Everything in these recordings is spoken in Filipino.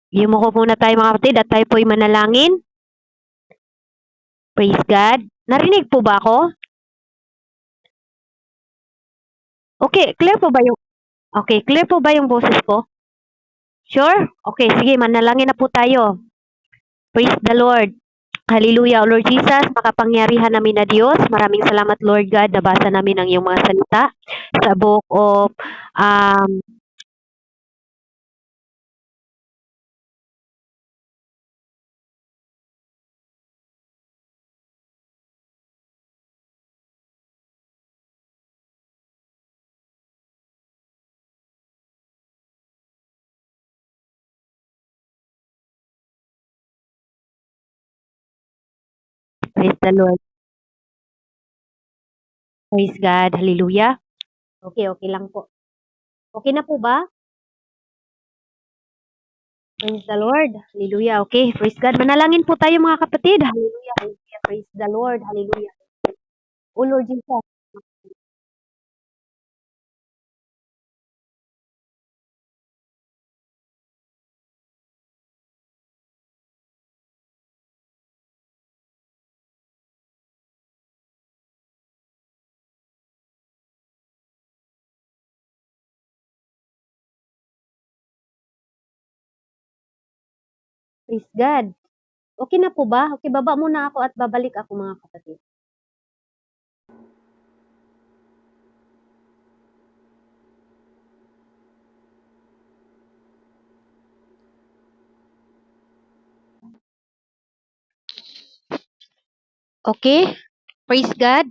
Yumuko muna tayo mga kapatid at tayo po'y manalangin. Praise God. Narinig po ba ako? Okay, clear po ba yung boses ko? Sure? Okay, sige, manalangin na po tayo. Praise the Lord. Hallelujah, O Lord Jesus, makapangyarihan namin na Diyos. Maraming salamat, Lord God, nabasa namin ang iyong mga salita sa book of um, Praise the Lord. Praise God. Hallelujah. Okay lang po. Okay na po ba? Praise the Lord. Hallelujah. Okay, praise God. Manalangin po tayo mga kapatid. Hallelujah. Hallelujah. Praise the Lord. Hallelujah. O Lord Jesus. Praise God. Okay na po ba? Okay, baba muna ako at babalik ako mga kapatid. Okay? Praise God.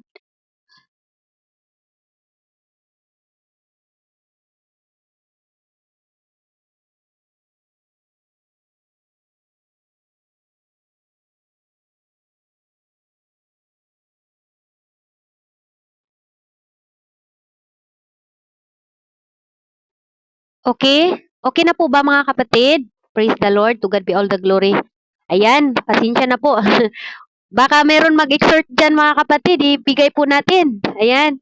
Okay? Okay na po ba mga kapatid? Praise the Lord. To God be all the glory. Ayan, pasensya na po. Baka meron mag-exhort dyan mga kapatid. Ibigay po natin. Ayan.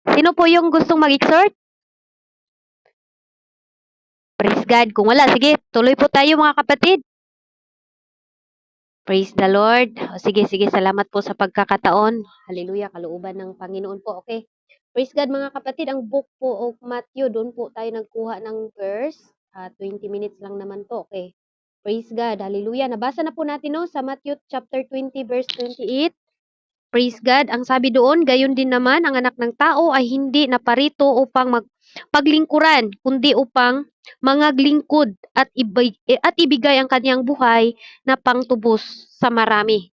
Sino po yung gustong mag-exhort? Praise God. Kung wala, sige, tuloy po tayo mga kapatid. Praise the Lord. O, sige, salamat po sa pagkakataon. Hallelujah, kalooban ng Panginoon po. Okay. Praise God mga kapatid. Ang book po of Matthew, doon po tayo nagkuha ng verse. 20 minutes lang naman po. Okay. Praise God. Hallelujah. Nabasa na po natin no, sa Matthew chapter 20 verse 28. Praise God. Ang sabi doon, gayon din naman ang anak ng tao ay hindi naparito upang paglingkuran, kundi upang mangaglingkod at ibigay ang kanyang buhay na pangtubos sa marami.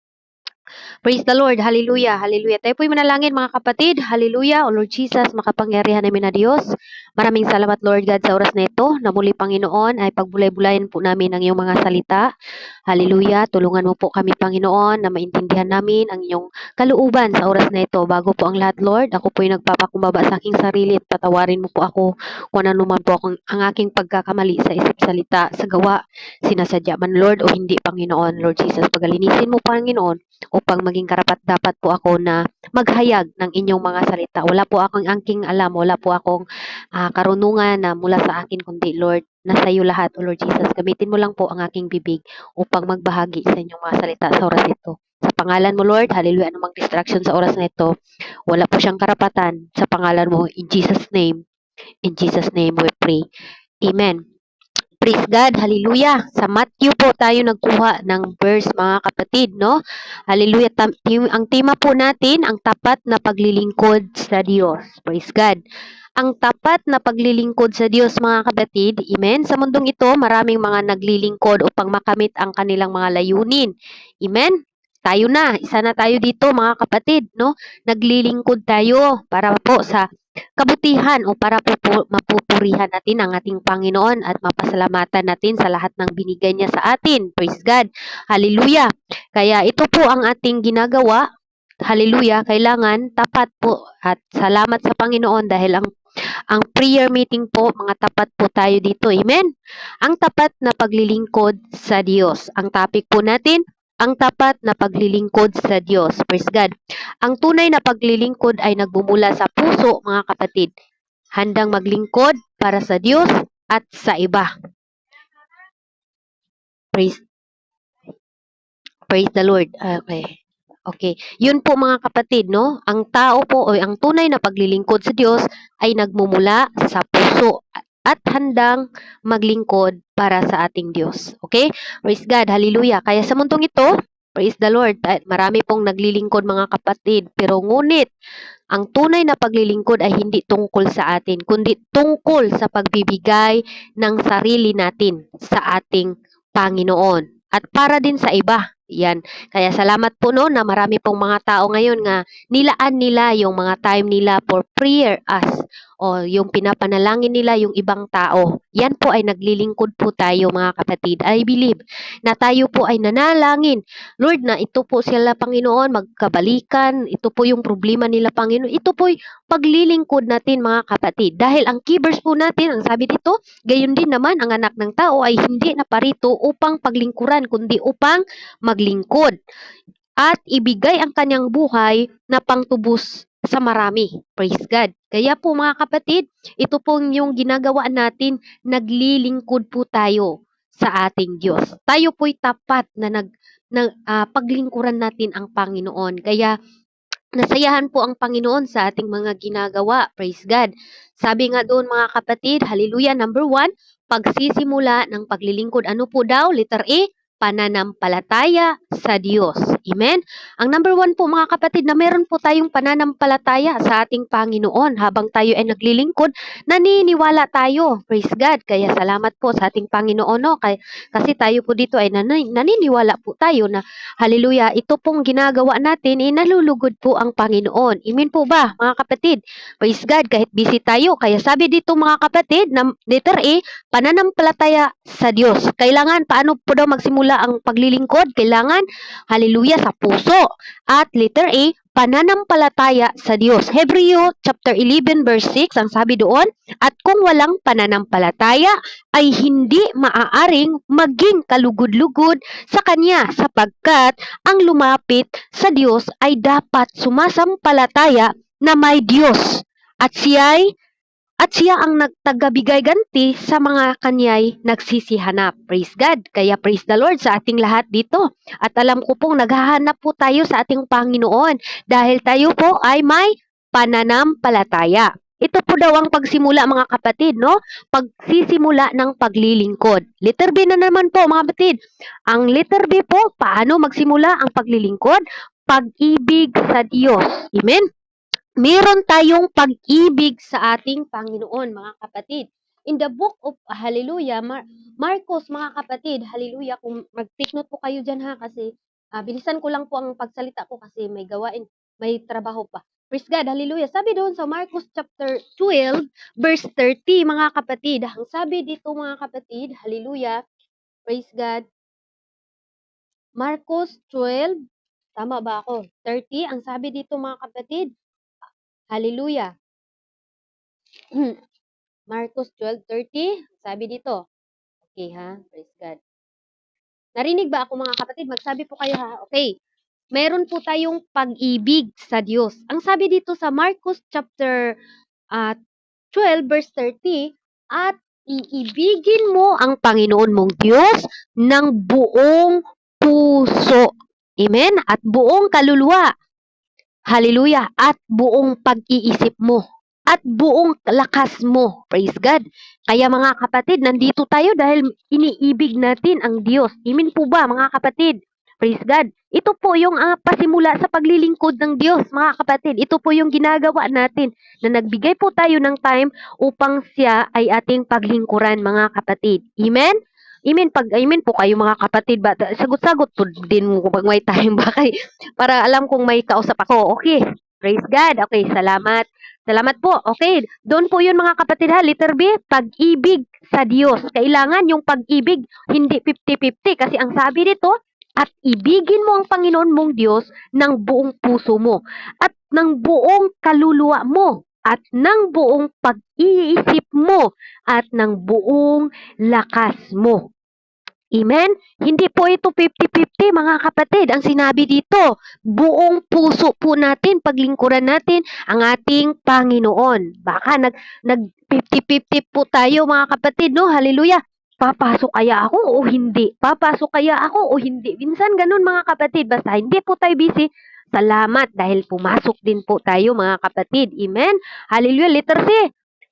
Praise the Lord. Hallelujah. Hallelujah. Tayo po'y manalangin mga kapatid. Hallelujah. O Lord Jesus, makapangyarihan namin na Diyos. Maraming salamat Lord God sa oras na ito na muli Panginoon ay pagbulay-bulayan po namin ang iyong mga salita. Hallelujah. Tulungan mo po kami Panginoon na maintindihan namin ang iyong kalooban sa oras na ito. Bago po ang lahat Lord, ako po'y nagpapakumbaba sa aking sarili at patawarin mo po ako kung ano naman po ang aking pagkakamali sa isip salita, sa gawa, sinasadya man Lord o hindi Panginoon. Lord Jesus, pagalinisin mo Panginoon upang maging karapat-dapat po ako na maghayag ng inyong mga salita. Wala po akong angking alam, wala po akong karunungan na mula sa akin, kundi Lord, nasa iyo lahat, O Lord Jesus. Gamitin mo lang po ang aking bibig upang magbahagi sa inyong mga salita sa oras ito. Sa pangalan mo, Lord, hallelujah, anumang distraction sa oras na ito, wala po siyang karapatan sa pangalan mo. In Jesus' name we pray. Amen. Praise God, hallelujah. Sa Matthew po tayo nagkuha ng verse mga kapatid, no? Hallelujah. Ang tema po natin, ang tapat na paglilingkod sa Diyos. Praise God. Ang tapat na paglilingkod sa Diyos mga kapatid, amen. Sa mundong ito, maraming mga naglilingkod upang makamit ang kanilang mga layunin. Amen. Tayo na, isa na tayo dito mga kapatid, no? Naglilingkod tayo para po sa kabutihan o para po mapupurihan natin ang ating Panginoon at mapasalamatan natin sa lahat ng binigay niya sa atin. Praise God. Hallelujah. Kaya ito po ang ating ginagawa. Hallelujah. Kailangan tapat po at salamat sa Panginoon dahil ang prayer meeting po, mga tapat po tayo dito. Amen? Ang tapat na paglilingkod sa Diyos. Ang topic po natin, ang tapat na paglilingkod sa Diyos. Praise God. Ang tunay na paglilingkod ay nagbumula sa puso, mga kapatid. Handang maglingkod para sa Diyos at sa iba. Praise Praise the Lord. Okay. Okay. Yun po mga kapatid, no? Ang tao po o ang tunay na paglilingkod sa Diyos ay nagmumula sa puso at handang maglingkod para sa ating Diyos. Okay? Praise God. Hallelujah. Kaya sa mundong ito, praise the Lord. Marami pong naglilingkod mga kapatid. Pero ngunit, ang tunay na paglilingkod ay hindi tungkol sa atin, kundi tungkol sa pagbibigay ng sarili natin sa ating Panginoon at para din sa iba. Yan. Kaya salamat po no na marami pong mga tao ngayon nga nilaan nila yung mga time nila for prayer as o yung pinapanalangin nila yung ibang tao. Yan po ay naglilingkod po tayo mga kapatid. I believe na tayo po ay nanalangin. Lord, na ito po sila Panginoon, magkabalikan. Ito po yung problema nila Panginoon. Ito po yung paglilingkod natin mga kapatid. Dahil ang key verse po natin, ang sabi dito, gayon din naman ang anak ng tao ay hindi naparito upang paglingkuran, kundi upang maglingkod at ibigay ang kanyang buhay na pangtubos sa marami. Praise God. Kaya po mga kapatid, ito po yung ginagawa natin, naglilingkod po tayo sa ating Diyos. Tayo po'y tapat na paglingkuran natin ang Panginoon. Kaya nasayahan po ang Panginoon sa ating mga ginagawa. Praise God. Sabi nga doon mga kapatid, hallelujah, number 1, pagsisimula ng paglilingkod. Ano po daw? Letter A, pananampalataya sa Diyos. Amen? Ang number 1 po mga kapatid na meron po tayong pananampalataya sa ating Panginoon habang tayo ay naglilingkod, naniniwala tayo. Praise God. Kaya salamat po sa ating Panginoon. No? Kasi tayo po dito ay naniniwala po tayo na hallelujah, ito pong ginagawa natin ay nalulugod po ang Panginoon. Amen po ba mga kapatid? Praise God. Kahit busy tayo. Kaya sabi dito mga kapatid na letter A, pananampalataya sa Diyos. Kailangan, paano po daw magsimula ang paglilingkod? Kailangan, hallelujah, sa puso. At letter A, pananampalataya sa Diyos. Hebreo chapter 11 verse 6, ang sabi doon, at kung walang pananampalataya, ay hindi maaaring maging kalugod-lugod sa Kanya sapagkat ang lumapit sa Diyos ay dapat sumasampalataya na may Diyos at siya ang nagtagabigay ganti sa mga kanya'y nagsisihanap. Praise God. Kaya praise the Lord sa ating lahat dito. At alam ko pong naghahanap po tayo sa ating Panginoon dahil tayo po ay may pananampalataya. Ito po daw ang pagsimula mga kapatid, no? Pagsisimula ng paglilingkod. Letter B na naman po mga kapatid. Ang letter B po, paano magsimula ang paglilingkod? Pag-ibig sa Diyos. Amen? Meron tayong pag-ibig sa ating Panginoon, mga kapatid. In the book of Hallelujah, Marcos, mga kapatid, Hallelujah, kung mag-take note po kayo dyan ha, kasi bilisan ko lang po ang pagsalita ko kasi may gawain, may trabaho pa. Praise God, Hallelujah. Sabi doon sa Marcos chapter 12, verse 30, mga kapatid, ang sabi dito mga kapatid, Hallelujah, praise God, Marcos 12, tama ba ako? 30, ang sabi dito mga kapatid, Hallelujah. Marcos 12:30, sabi dito. Okay ha, praise God. Narinig ba ako mga kapatid? Magsabi po kayo ha. Okay. Meron po tayong pag-ibig sa Diyos. Ang sabi dito sa Marcos chapter 12 verse 30, at iibigin mo ang Panginoon mong Diyos ng buong puso. Amen? At buong kaluluwa. Hallelujah. At buong pag-iisip mo. At buong lakas mo. Praise God. Kaya mga kapatid, nandito tayo dahil iniibig natin ang Diyos. Amen po ba mga kapatid? Praise God. Ito po yung pasimula sa paglilingkod ng Diyos, mga kapatid. Ito po yung ginagawa natin na nagbigay po tayo ng time upang siya ay ating paglingkuran, mga kapatid. Amen? Amen po kayo mga kapatid. Ba? Sagot-sagot po din mo pag may time ba kay para alam kong may kausap ako. Okay. Praise God. Okay, salamat. Salamat po. Okay. Doon po yun mga kapatid ha. Letter B, pag-ibig sa Diyos. Kailangan yung pag-ibig hindi 50-50 kasi ang sabi dito, at ibigin mo ang Panginoon mong Diyos ng buong puso mo at ng buong kaluluwa mo at ng buong pag-iisip mo at ng buong lakas mo. Amen? Hindi po ito 50-50 mga kapatid. Ang sinabi dito, buong puso po natin, paglingkuran natin ang ating Panginoon. Baka nag 50-50 po tayo mga kapatid, no? Hallelujah. papasok kaya ako o hindi? Papasok kaya ako o hindi? Minsan ganun mga kapatid, basta hindi po tayo busy. Salamat dahil pumasok din po tayo mga kapatid. Amen? Hallelujah. Letter C.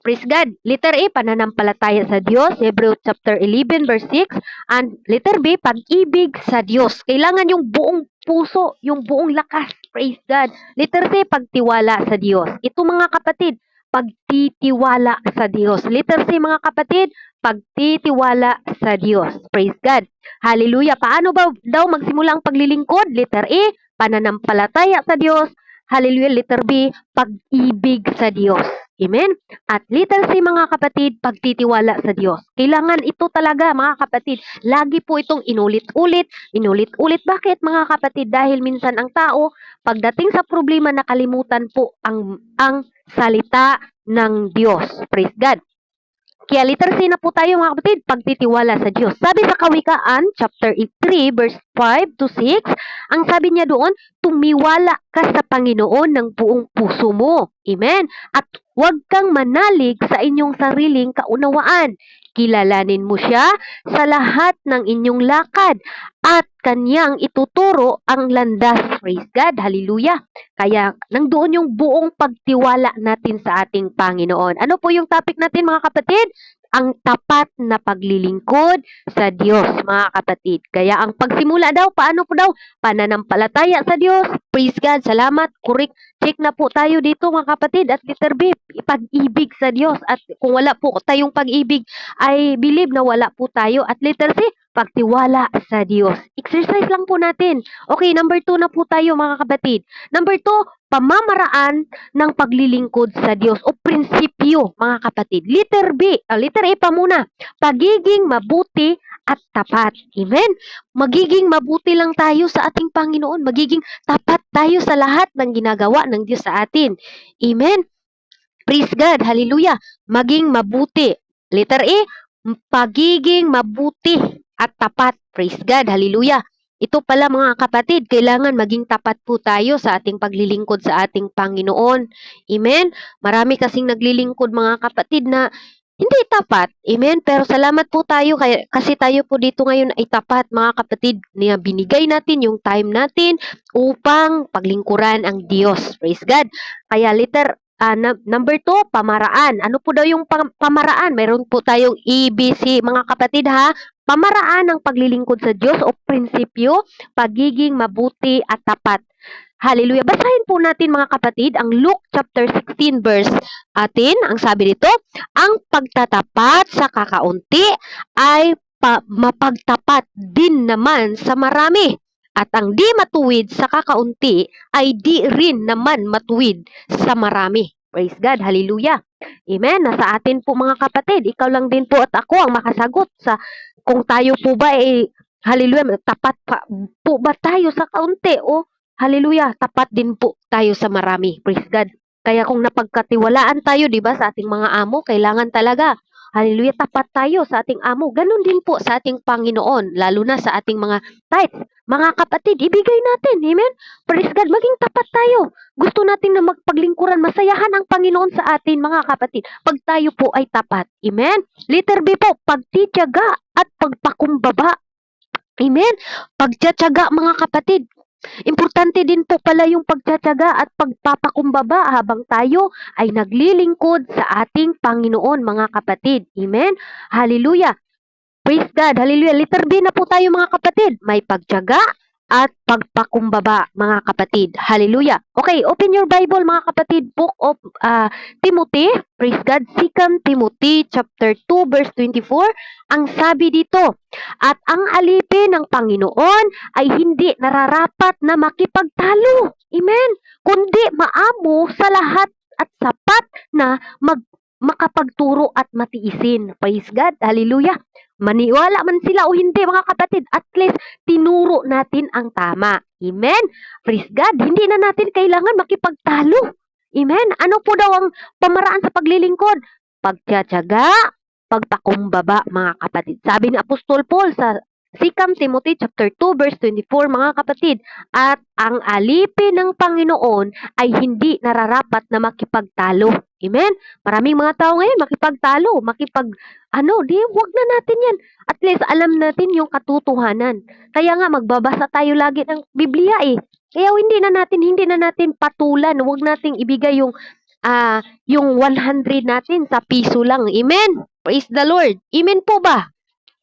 Praise God. Letter A, pananampalataya sa Diyos. Hebrews chapter 11 verse 6. And letter B, pag-ibig sa Diyos. Kailangan yung buong puso, yung buong lakas. Praise God. Letter C, pagtiwala sa Diyos. Ito mga kapatid, pagtitiwala sa Diyos. Letter C mga kapatid, pagtitiwala sa Diyos. Praise God. Hallelujah. Paano ba daw magsimula ang paglilingkod? Letter A, pananampalataya sa Diyos. Hallelujah. Letter B, pag-ibig sa Diyos. Amen? At letter C mga kapatid, pagtitiwala sa Diyos. Kailangan ito talaga mga kapatid. Lagi po itong inulit-ulit, inulit-ulit. Bakit mga kapatid? Dahil minsan ang tao, pagdating sa problema, nakalimutan po ang salita ng Diyos. Praise God. Kaya letter C na po tayo mga kapatid, pagtitiwala sa Diyos. Sabi sa Kawikaan, chapter 3, verse 5 to 6, ang sabi niya doon, tumiwala ka sa Panginoon ng buong puso mo. Amen? At huwag kang manalig sa inyong sariling kaunawaan. Kilalanin mo siya sa lahat ng inyong lakad at kanyang ituturo ang landas. Praise God. Hallelujah. Kaya nandoon yung buong pagtiwala natin sa ating Panginoon. Ano po yung topic natin mga kapatid? Ang tapat na paglilingkod sa Diyos, mga kapatid. Kaya ang pagsimula daw, paano po daw? Pananampalataya sa Diyos. Praise God. Salamat. Correct. Check na po tayo dito mga kapatid. At letter B, pag-ibig sa Diyos. At kung wala po tayong pag-ibig, ay believe na wala po tayo. At letter C, pagtiwala sa Diyos. Exercise lang po natin. Okay, number 2 na po tayo mga kapatid. Number 2, pamamaraan ng paglilingkod sa Diyos o prinsipyo mga kapatid. Letter B, letter A pa muna. Pagiging mabuti at tapat. Amen? Magiging mabuti lang tayo sa ating Panginoon. Magiging tapat tayo sa lahat ng ginagawa ng Diyos sa atin. Amen? Praise God. Hallelujah. Maging mabuti. Letter A, pagiging mabuti at tapat. Praise God. Hallelujah. Ito pala mga kapatid, kailangan maging tapat po tayo sa ating paglilingkod sa ating Panginoon. Amen? Marami kasing naglilingkod mga kapatid na hindi tapat. Amen? Pero salamat po tayo kasi tayo po dito ngayon ay tapat mga kapatid. Na binigay natin yung time natin upang paglingkuran ang Diyos. Praise God. Kaya number 2, pamaraan. Ano po daw yung pamaraan? Meron po tayong EBC mga kapatid ha. Pamaraan ng paglilingkod sa Diyos o prinsipyo, pagiging mabuti at tapat. Hallelujah. Basahin po natin mga kapatid ang Luke chapter 16 verse 10. Ang sabi dito, ang pagtatapat sa kakaunti ay mapagtapat din naman sa marami. At ang di matuwid sa kakaunti ay di rin naman matuwid sa marami. Praise God. Hallelujah. Amen. Nasa atin po mga kapatid. Ikaw lang din po at ako ang makasagot sa kung tayo po ba hallelujah, tapat pa, po ba tayo sa kaunti o hallelujah, tapat din po tayo sa marami. Praise God. Kaya kung napagkatiwalaan tayo, di ba, sa ating mga amo, kailangan talaga, hallelujah, tapat tayo sa ating amo. Ganon din po sa ating Panginoon, lalo na sa ating mga tithes. Mga kapatid, ibigay natin. Amen? Praise God, maging tapat tayo. Gusto natin na magpaglingkuran, masayahan ang Panginoon sa atin, mga kapatid, pag tayo po ay tapat. Amen? Letter B po, pagtitiyaga at pagpakumbaba. Amen? Pagtitiyaga mga kapatid. Importante din po pala yung pagtitiyaga at pagpapakumbaba habang tayo ay naglilingkod sa ating Panginoon mga kapatid. Amen? Hallelujah. Praise God. Hallelujah. Letter B na po tayo mga kapatid. May pagtiyaga at pagpakumbaba mga kapatid. Hallelujah. Okay, open your Bible mga kapatid. Book of Timothy. Praise God. 2 Timothy chapter 2 verse 24. Ang sabi dito, at ang alipin ng Panginoon ay hindi nararapat na makipagtalo. Amen. Kundi maamo sa lahat at sapat na makapagturo at matiisin. Praise God. Hallelujah. Maniwala man sila o hindi mga kapatid, at least tinuro natin ang tama. Amen? Praise God. Hindi na natin kailangan makipagtalo. Amen? Ano po daw ang pamaraan sa paglilingkod? Pagtitiyaga, pagpakumbaba mga kapatid. Sabi ni Apostol Paul sa 2 Timothy chapter 2 verse 24 mga kapatid, at ang alipin ng Panginoon ay hindi nararapat na makipagtalo. Amen? Maraming mga tao ngayon makipagtalo, wag na natin yan. At least alam natin yung katotohanan. Kaya nga magbabasa tayo lagi ng Biblia eh. Kaya hindi na natin patulan, wag nating ibigay yung 100 natin sa piso lang. Amen? Praise the Lord. Amen po ba?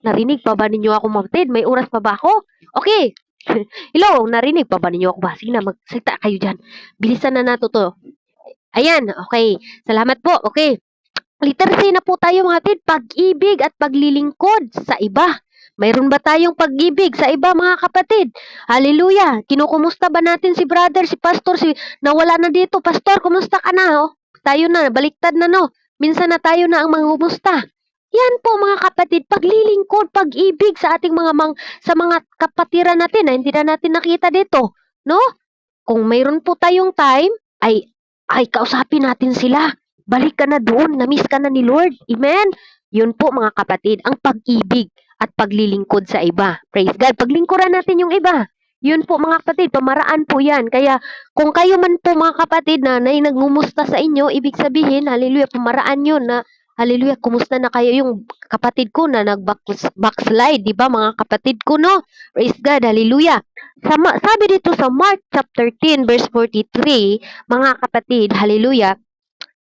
Narinig pa ba ninyo ako, kapatid? May oras pa ba ako? Okay. Hello, narinig pa ba ninyo ako ba? Sige na, magsalita kayo dyan. Bilisan na nato to. Ayan, okay. Salamat po. Okay. Literacy na po tayo mga kapatid. Pag-ibig at paglilingkod sa iba. Mayroon ba tayong pag-ibig sa iba mga kapatid? Hallelujah. Kinukumusta ba natin si brother, si pastor, si nawala na dito? Pastor, kumusta ka na? Oh? Tayo na, baliktad na no. Minsan na tayo na ang mangumusta. Yan po mga kapatid, paglilingkod, pag-ibig sa ating sa mga kapatiran natin na hindi na natin nakita dito, no? Kung mayroon po tayong time, ay kausapin natin sila. Balik ka na doon, na-miss ka na ni Lord. Amen? Yun po mga kapatid, ang pag-ibig at paglilingkod sa iba. Praise God. Paglingkuran natin yung iba. Yun po mga kapatid, pamaraan po yan. Kaya kung kayo man po mga kapatid na nagmumusta sa inyo, ibig sabihin, hallelujah, pamaraan yun na hallelujah, kumusta na kayo yung kapatid ko na nag-backslide, di ba mga kapatid ko, no? Praise God, hallelujah. Sabi dito sa Mark chapter 10 verse 43, mga kapatid, hallelujah,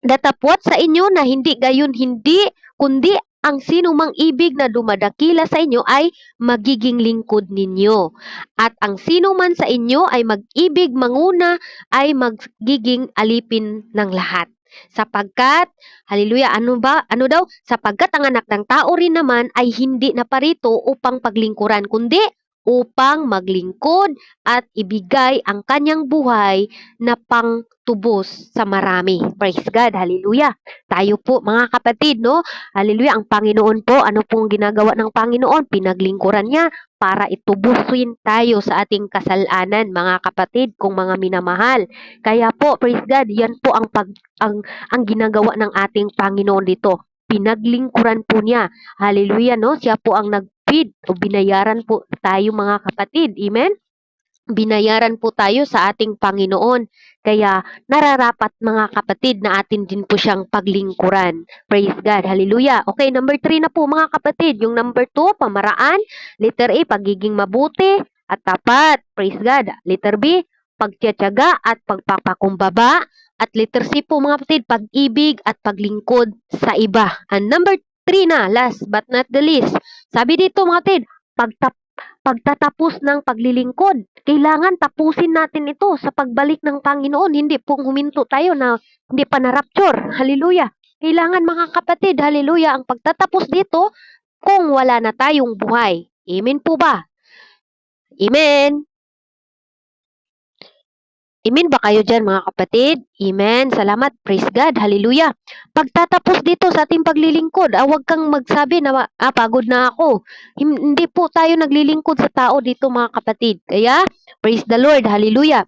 datapwat sa inyo na hindi gayon hindi, kundi ang sinumang ibig na dumadakila sa inyo ay magiging lingkod ninyo. At ang sino man sa inyo ay mag-ibig manguna ay magiging alipin ng lahat. Sapagkat, hallelujah, ano daw? Sapagkat ang anak ng tao rin naman ay hindi naparito upang paglingkuran, kundi upang maglingkod at ibigay ang kanyang buhay na pangtubos sa marami. Praise God, hallelujah. Tayo po mga kapatid, no? Hallelujah, ang Panginoon po, ano pong ginagawa ng Panginoon? Pinaglingkuran niya para itubusin tayo sa ating kasalanan, mga kapatid, kung mga minamahal. Kaya po, praise God, yan po ang ginagawa ng ating Panginoon dito. Pinaglingkuran po niya. Hallelujah, no? Siya po ang nagfeed o binayaran po tayo mga kapatid. Amen? Binayaran po tayo sa ating Panginoon. Kaya nararapat mga kapatid na atin din po siyang paglingkuran. Praise God. Hallelujah. Okay, number 3 na po mga kapatid. Yung number 2, pamaraan. Letter A, pagiging mabuti at tapat. Praise God. Letter B, pagtiyatyaga at pagpapakumbaba. At letter C po mga kapatid, pag-ibig at paglingkod sa iba. And number 3 na, last but not the least. Sabi dito mga kapatid, pagtatapos ng paglilingkod. Kailangan tapusin natin ito sa pagbalik ng Panginoon. Hindi pong huminto tayo na hindi pa na-rapture. Hallelujah. Kailangan mga kapatid, hallelujah, ang pagtatapos dito kung wala na tayong buhay. Amen po ba? Amen. Amen ba kayo dyan mga kapatid? Amen. Salamat. Praise God. Hallelujah. Pagtatapos dito sa ating paglilingkod, huwag kang magsabi na pagod na ako. Hindi po tayo naglilingkod sa tao dito mga kapatid. Kaya, praise the Lord. Hallelujah.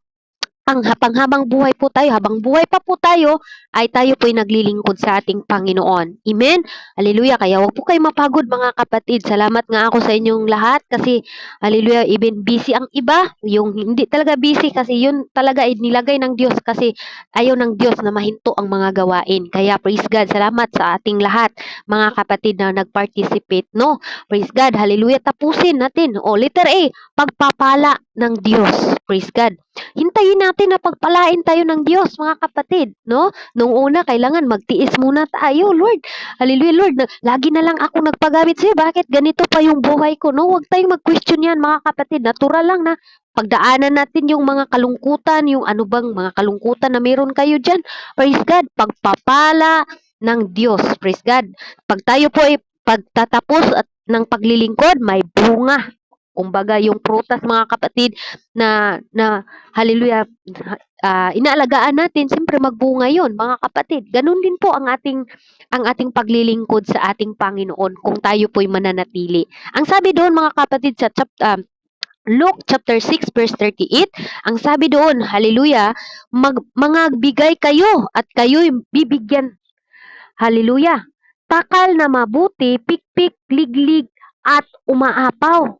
Habang buhay po tayo, habang buhay pa po tayo, ay tayo po'y naglilingkod sa ating Panginoon. Amen? Hallelujah. Kaya huwag po kayo mapagod mga kapatid. Salamat nga ako sa inyong lahat kasi, hallelujah, even busy ang iba. Yung hindi talaga busy kasi yun talaga ay nilagay ng Diyos kasi ayaw ng Diyos na mahinto ang mga gawain. Kaya praise God. Salamat sa ating lahat, mga kapatid na nag-participate. No? Praise God. Hallelujah. Tapusin natin. O, letter A, pagpapala ng Diyos. Praise God. Hintayin natin na pagpalain tayo ng Diyos, mga kapatid, no? Nung una, kailangan magtiis muna tayo, Lord. Hallelujah, Lord. Lagi na lang ako nagpagamit sa'yo. Bakit ganito pa yung buhay ko, no? Huwag tayong mag-question yan, mga kapatid. Natural lang na pagdaanan natin yung mga kalungkutan, yung ano bang mga kalungkutan na meron kayo dyan. Praise God. Pagpapala ng Diyos. Praise God. Pag tayo po ay pagtatapos at ng paglilingkod, may bunga. Kumbaga, yung prutas, mga kapatid, na hallelujah, inaalagaan natin, siyempre magbunga yon mga kapatid. Ganun din po ang ating paglilingkod sa ating Panginoon kung tayo po'y mananatili. Ang sabi doon mga kapatid sa Luke chapter 6 verse 38, ang sabi doon, hallelujah, mangagbigay kayo at kayo'y bibigyan. Hallelujah. Takal na mabuti, pikpik, liglig at umaapaw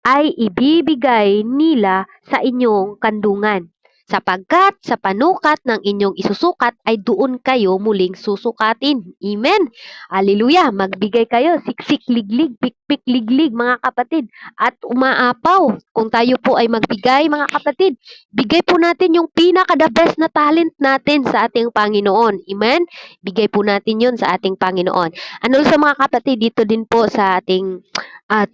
ay ibibigay nila sa inyong kandungan. sapagkat sa panukat ng inyong isusukat ay doon kayo muling susukatin. Amen. Hallelujah. Magbigay kayo, siksik, liglig, pikpik, liglig, mga kapatid, at umaapaw. Kung tayo po ay magbigay, mga kapatid, bigay po natin yung pinaka-the best na talent natin sa ating Panginoon. Amen? Bigay po natin yun sa ating Panginoon. Ano sa mga kapatid, dito din po sa ating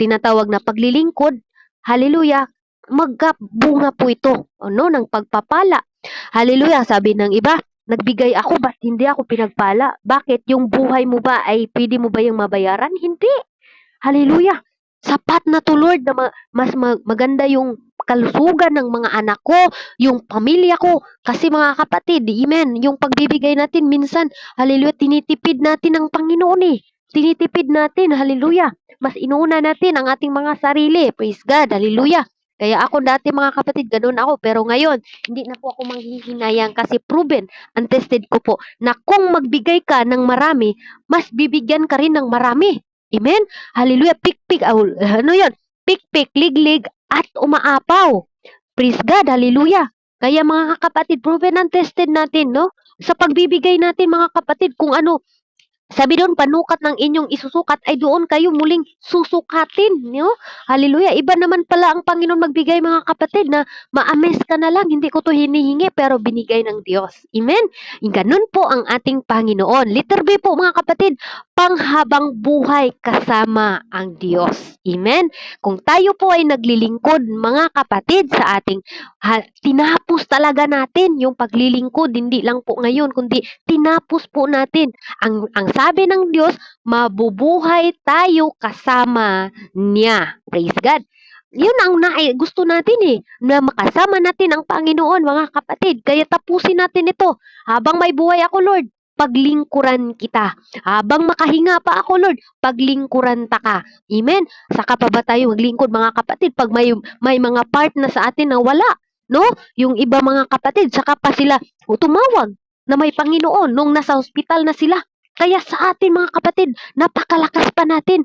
tinatawag na paglilingkod, hallelujah, magbunga po ito ng pagpapala. Hallelujah, sabi ng iba, nagbigay ako, ba't hindi ako pinagpala? Bakit? Yung buhay mo ba ay pwede mo ba yung mabayaran? Hindi. Hallelujah. Sapat na to Lord na mas maganda yung kalusugan ng mga anak ko, yung pamilya ko. Kasi mga kapatid, amen, yung pagbibigay natin minsan, hallelujah, tinitipid natin ang Panginoon eh. Tinitipid natin, hallelujah. Mas inuuna natin ang ating mga sarili. Praise God, hallelujah. Kaya ako dati mga kapatid, ganun ako. Pero ngayon, hindi na po ako manghihinayang kasi proven, untested ko po, na kung magbigay ka ng marami, mas bibigyan ka rin ng marami. Amen? Hallelujah. Pikpik. Ano yun? Pikpik, liglig, at umaapaw. Praise God. Hallelujah. Kaya mga kapatid, proven and tested natin, no? Sa pagbibigay natin mga kapatid, kung ano, sabi doon, panukat ng inyong isusukat ay doon kayo muling susukatin. No? Hallelujah. Iba naman pala ang Panginoon magbigay mga kapatid na ma-amaze ka na lang. Hindi ko to hinihingi pero binigay ng Diyos. Amen? Ganun po ang ating Panginoon. Letter B po mga kapatid, panghabang buhay kasama ang Diyos. Amen? Kung tayo po ay naglilingkod mga kapatid sa ating tinapos talaga natin yung paglilingkod. Hindi lang po ngayon kundi tinapos po natin. Ang sabi ng Diyos, mabubuhay tayo kasama niya. Praise God. Yun ang gusto natin eh, na makasama natin ang Panginoon, mga kapatid. Kaya tapusin natin ito. Habang may buhay ako, Lord, paglingkuran kita. Habang makahinga pa ako, Lord, paglingkuran ta ka. Amen? Saka pa ba tayo maglingkod, mga kapatid, pag may mga part na sa atin na wala, no? Yung iba mga kapatid, saka pa sila tumawag na may Panginoon nung nasa hospital na sila. Kaya sa atin mga kapatid, napakalakas pa natin.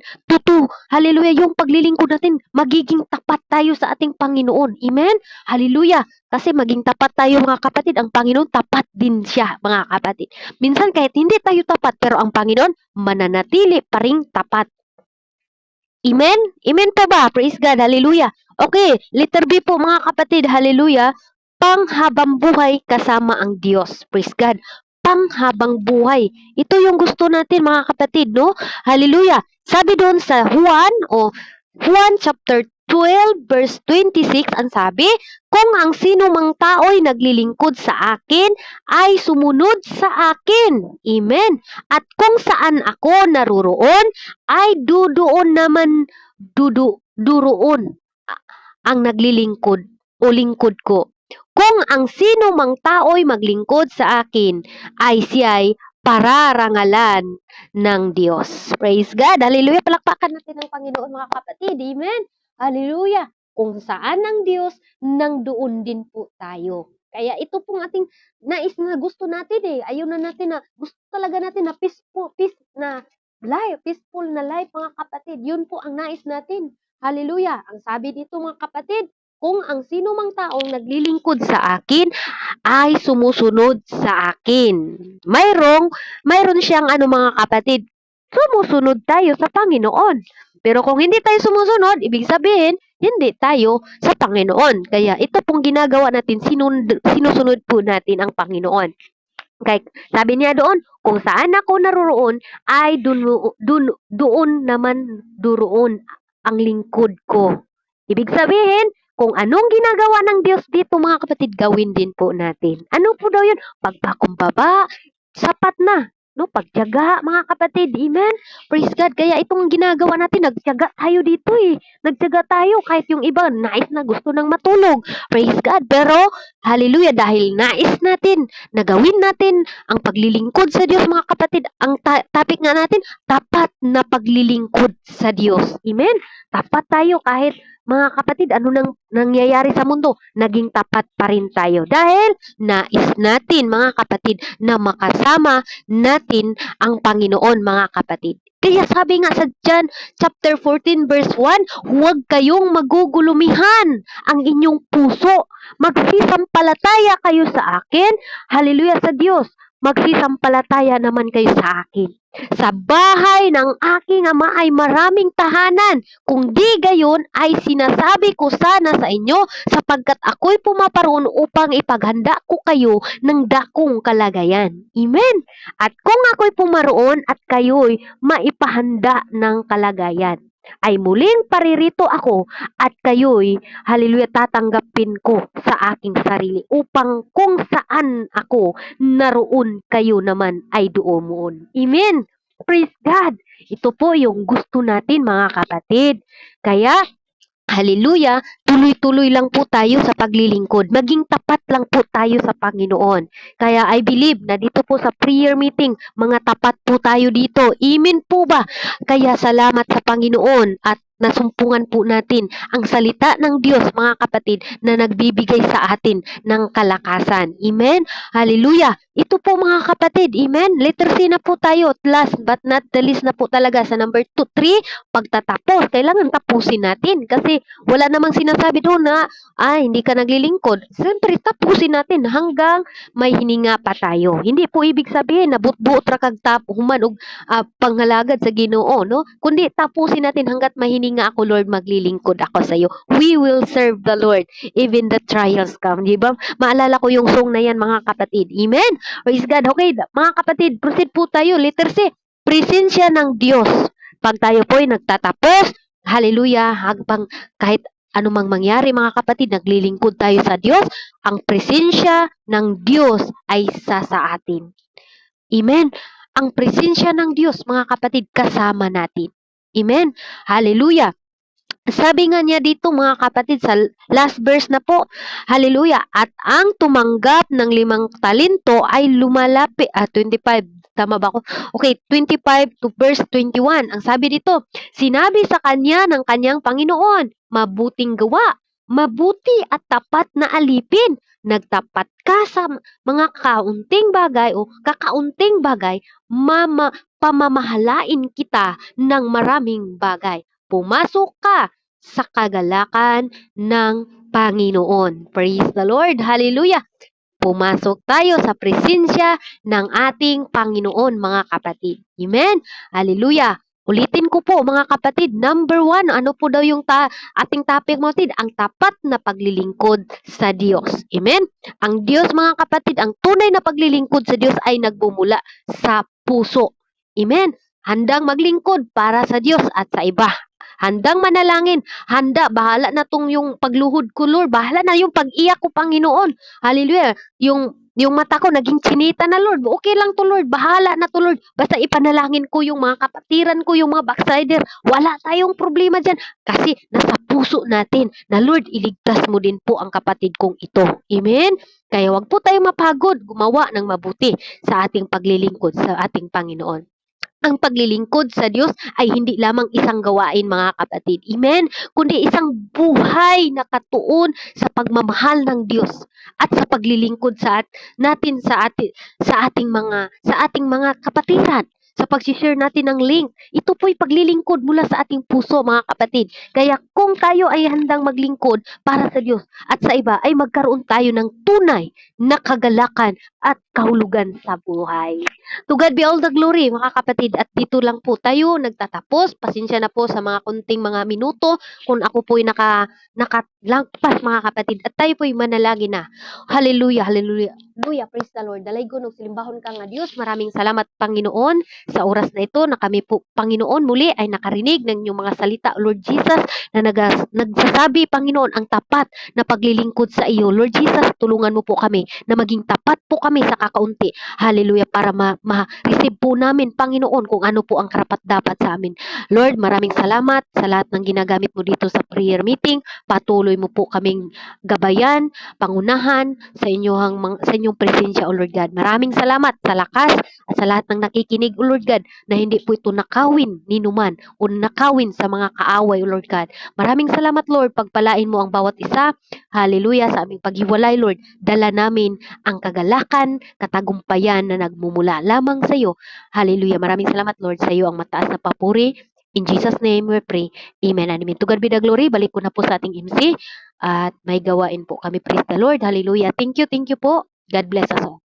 Hallelujah, yung paglilingkod natin, magiging tapat tayo sa ating Panginoon. Amen? Hallelujah. Kasi maging tapat tayo mga kapatid, ang Panginoon tapat din siya mga kapatid. Minsan kahit hindi tayo tapat, pero ang Panginoon mananatili pa ring tapat. Amen? Amen pa ba? Praise God. Hallelujah. Okay, letter B po mga kapatid. Hallelujah. Panghabang buhay kasama ang Diyos. Praise God. Panghabang buhay. Ito yung gusto natin mga kapatid, no? Hallelujah. Sabi doon sa Juan chapter 12 verse 26, ang sabi, kung ang sino mang tao'y naglilingkod sa akin, ay sumunod sa akin. Amen. At kung saan ako naruroon, ay dudoon naman duroon ang naglilingkod o lingkod ko. Kung ang sino mang tao'y maglingkod sa akin, ay siya'y pararangalan ng Diyos. Praise God. Hallelujah. Palakpakan natin ang Panginoon mga kapatid. Amen. Hallelujah. Kung saan ang Diyos, nang doon din po tayo. Kaya ito pong ating nais na gusto natin eh. Ayun na natin na gusto talaga natin na peaceful na life mga kapatid. Yun po ang nais natin. Hallelujah. Ang sabi dito mga kapatid, kung ang sino mang taong naglilingkod sa akin ay sumusunod sa akin. Mayroon siyang mga kapatid, sumusunod tayo sa Panginoon. Pero kung hindi tayo sumusunod, ibig sabihin, hindi tayo sa Panginoon. Kaya ito pong ginagawa natin, sinusunod po natin ang Panginoon. Kaya sabi niya doon, kung saan ako naroon, ay doon naman duroon ang lingkod ko. Ibig sabihin, kung anong ginagawa ng Diyos dito mga kapatid, gawin din po natin. Ano po daw yun? Pagpakumbaba, sapat na. No, pagtiyaga mga kapatid, amen? Praise God, kaya itong ginagawa natin, nagtiyaga tayo dito eh. Nagtiyaga tayo kahit yung iba, nais na gusto nang matulog. Praise God, pero hallelujah, dahil nais natin, nagawin natin ang paglilingkod sa Diyos mga kapatid. Ang topic nga natin, tapat na paglilingkod sa Diyos. Amen? Tapat tayo kahit mga kapatid, ano nang nangyayari sa mundo? Naging tapat pa rin tayo. Dahil nais natin, mga kapatid, na makasama natin ang Panginoon, mga kapatid. Kaya sabi nga sa John chapter 14 verse 1, huwag kayong magugulumihan ang inyong puso. Magsisampalataya kayo sa akin. Hallelujah sa Diyos. Magsisampalataya naman kayo sa akin. Sa bahay ng aking ama ay maraming tahanan. Kung di gayon ay sinasabi ko sana sa inyo, sapagkat ako'y pumaparoon upang ipaghanda ko kayo ng dakong kalagayan. Amen. At kung ako'y pumaroon at kayo'y maipahanda ng kalagayan, ay muling paririto ako at kayo'y, hallelujah, tatanggapin ko sa aking sarili upang kung saan ako naroon kayo naman ay doon. Amen. Praise God. Ito po yung gusto natin mga kapatid. Kaya, hallelujah, tuloy-tuloy lang po tayo sa paglilingkod. Maging tapat lang po tayo sa Panginoon. Kaya I believe na dito po sa prayer meeting, mga tapat po tayo dito. Amen po ba? Kaya salamat sa Panginoon at nasumpungan po natin ang salita ng Diyos, mga kapatid, na nagbibigay sa atin ng kalakasan. Amen? Hallelujah! Ito po mga kapatid, amen? Letter C na po tayo. Last but not the least na po talaga sa number 2, 3, pagtatapos. Kailangan tapusin natin kasi wala namang sinasabi doon na hindi ka naglilingkod. Siyempre, tapusin natin hanggang may hininga pa tayo. Hindi po ibig sabihin na but-buot ra kag human og panghalagad sa Ginoo, no? Kundi tapusin natin hanggat may hininga ako, Lord, maglilingkod ako sa iyo. We will serve the Lord even the trials come. Di ba? Maalala ko yung song na yan, mga kapatid. Amen? Praise God. Okay, mga kapatid, proceed po tayo. Letter C, presensya ng Diyos. Pag tayo po ay nagtatapos, hallelujah, hanggang kahit anumang mangyari, mga kapatid, naglilingkod tayo sa Diyos, ang presensya ng Diyos ay sa atin. Amen. Ang presensya ng Diyos, mga kapatid, kasama natin. Amen. Hallelujah. Sabi nga niya dito, mga kapatid, sa last verse na po, hallelujah, at ang tumanggap ng 5 talento ay lumalapit, 25, tama ba ako? Okay, 25 to verse 21. Ang sabi dito, sinabi sa kanya ng kanyang Panginoon, mabuting gawa, mabuti at tapat na alipin. Nagtapat ka sa mga kaunting bagay o kakaunting bagay, pamamahalain kita ng maraming bagay. Pumasok ka sa kagalakan ng Panginoon. Praise the Lord. Hallelujah. Pumasok tayo sa presensya ng ating Panginoon, mga kapatid. Amen. Hallelujah. Ulitin ko po, mga kapatid, number 1, ano po daw yung ating topic, mga kapatid? Ang tapat na paglilingkod sa Diyos. Amen? Ang Diyos, mga kapatid, ang tunay na paglilingkod sa Diyos ay nagbumula sa puso. Amen? Handang maglingkod para sa Diyos at sa iba. Handang manalangin, bahala na tong yung pagluhod ko, Lord, bahala na yung pag-iyak ko, Panginoon. Hallelujah. Yung mata ko naging chinita na, Lord. Okay lang to, Lord. Bahala na to, Lord. Basta ipanalangin ko yung mga kapatiran ko, yung mga backslider. Wala tayong problema dyan. Kasi nasa puso natin na, Lord, iligtas mo din po ang kapatid kong ito. Amen? Kaya wag po tayong mapagod gumawa ng mabuti sa ating paglilingkod sa ating Panginoon. Ang paglilingkod sa Diyos ay hindi lamang isang gawain, mga kapatid. Amen? Kundi isang buhay na katuon sa pagmamahal ng Diyos at sa paglilingkod natin sa ating mga kapatiran. Sa pag-share natin ng link, ito po'y paglilingkod mula sa ating puso, mga kapatid. Kaya kung tayo ay handang maglingkod para sa Diyos at sa iba, ay magkaroon tayo ng tunay na kagalakan at kahulugan sa buhay. To God be all the glory, mga kapatid. At dito lang po tayo nagtatapos. Pasensya na po sa mga kunting mga minuto kung ako po'y nakalagpas, mga kapatid. At tayo po'y manalangin na. Hallelujah, hallelujah. Hallelujah, praise the Lord. Dalay ko, simbahon ka nga Diyos. Maraming salamat, Panginoon, sa oras na ito na kami po, Panginoon, muli ay nakarinig ng inyong mga salita, Lord Jesus, na nagsasabi, Panginoon, ang tapat na paglilingkod sa iyo. Lord Jesus, tulungan mo po kami na maging tapat po kami sa kakaunti. Hallelujah, para ma-receive po namin, Panginoon, kung ano po ang karapat-dapat sa amin. Lord, maraming salamat sa lahat ng ginagamit mo dito sa prayer meeting. Patuloy mo po kaming gabayan, pangunahan sa inyong presensya, O Lord God. Maraming salamat sa lakas at sa lahat ng nakikinig, O Lord Lord God, na hindi po ito nakawin ni numan o nakawin sa mga kaaway, O Lord God. Maraming salamat, Lord. Pagpalain mo ang bawat isa. Hallelujah. Sa aming paghiwalay, Lord. Dala namin ang kagalakan, katagumpayan na nagmumula lamang sa iyo. Hallelujah. Maraming salamat, Lord. Sa iyo ang mataas na papuri. In Jesus' name we pray. Amen and amen. To God be the glory. Balik ko na po sa ating MC. At may gawain po kami. Praise the Lord. Hallelujah. Thank you po. God bless us all.